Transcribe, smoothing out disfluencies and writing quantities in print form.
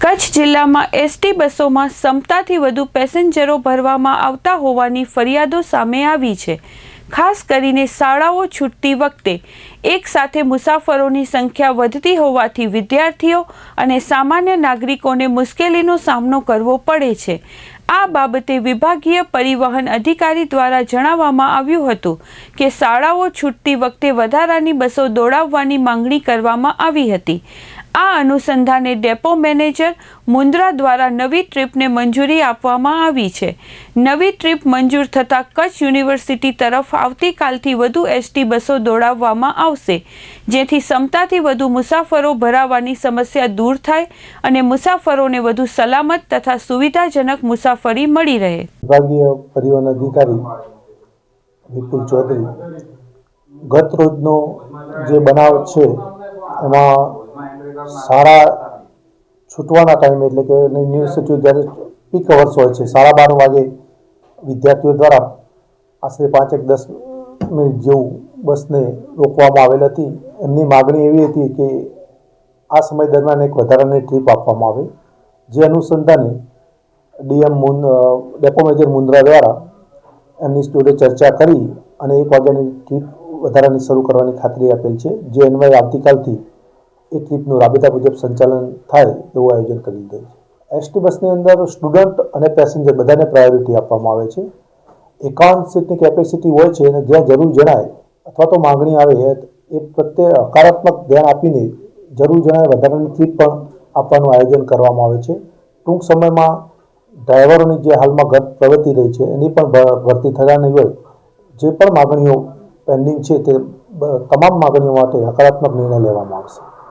કચ્છ જિલ્લામાં એસટી બસોમાં ક્ષમતાથી વધુ પેસેન્જરો ભરવામાં આવતા હોવાની ફરિયાદો સામે આવી છે। ખાસ કરીને શાળાઓ છૂટતી વખતે એક સાથે મુસાફરોની સંખ્યા વધતી હોવાથી વિદ્યાર્થીઓ અને સામાન્ય નાગરિકોને મુશ્કેલીનો સામનો કરવો પડે છે। આ બાબતે વિભાગીય પરિવહન અધિકારી દ્વારા જણાવવામાં આવ્યું હતું કે શાળાઓ છૂટતી વખતે વધારાની બસો દોડાવવાની માંગણી કરવામાં આવી હતી। આ અનુસંધાને ડેપો મેનેજર મુન્દ્રા દ્વારા નવી ટ્રીપને મંજૂરી આપવામાં આવી છે। નવી ટ્રીપ મંજૂર થતાં કચ્છ યુનિવર્સિટી તરફ આવતીકાલથી વધુ એસટી બસો દોડાવવામાં આવશે, જેથી ક્ષમતાથી વધુ મુસાફરો ભરાવાની સમસ્યા દૂર થાય અને મુસાફરોને વધુ સલામત તથા સુવિધાજનક મુસાફરી મળી રહે। વિભાગીય પરિવહન અધિકારી વિપુલ ચૌધરી ગત રોજનો જે બનાવ છે એમાં શાળા છૂટવાના ટાઈમે એટલે કે યુનિવર્સિટીઓ જ્યારે પીક અવર્સ હોય છે 12:30 વાગે વિદ્યાર્થીઓ દ્વારા આશરે 5-10 મિનિટ જેવું બસને રોકવામાં આવેલ હતી। એમની માગણી એવી હતી કે આ સમય દરમિયાન એક વધારાની ટ્રીપ આપવામાં આવે, જે અનુસંધાને ડેપો મેનેજર મુન્દ્રા દ્વારા એમની જોડે ચર્ચા કરી અને 1 વાગ્યાની ટ્રીપ વધારાની શરૂ કરવાની ખાતરી આપેલ છે, જે અન્વયે આવતીકાલથી એ ટ્રીપનું રાબેતા મુજબ સંચાલન થાય તેવું આયોજન કરી દીધું છે। એસટી બસની અંદર સ્ટુડન્ટ અને પેસેન્જર બધાને પ્રાયોરિટી આપવામાં આવે છે। 51 સીટની કેપેસિટી હોય છે અને જ્યાં જરૂર જણાય અથવા તો માંગણી આવે એ પ્રત્યે હકારાત્મક ધ્યાન આપીને જરૂર જણાય વધારાની ટ્રીપ પણ આપવાનું આયોજન કરવામાં આવે છે। ટૂંક સમયમાં ડ્રાઈવરોની જે હાલમાં ઘટ પ્રવર્તી રહી છે એની પણ ભરતી થવાની હોય, જે પણ માગણીઓ પેન્ડિંગ છે તે તમામ માગણીઓ માટે હકારાત્મક નિર્ણય લેવામાં આવશે।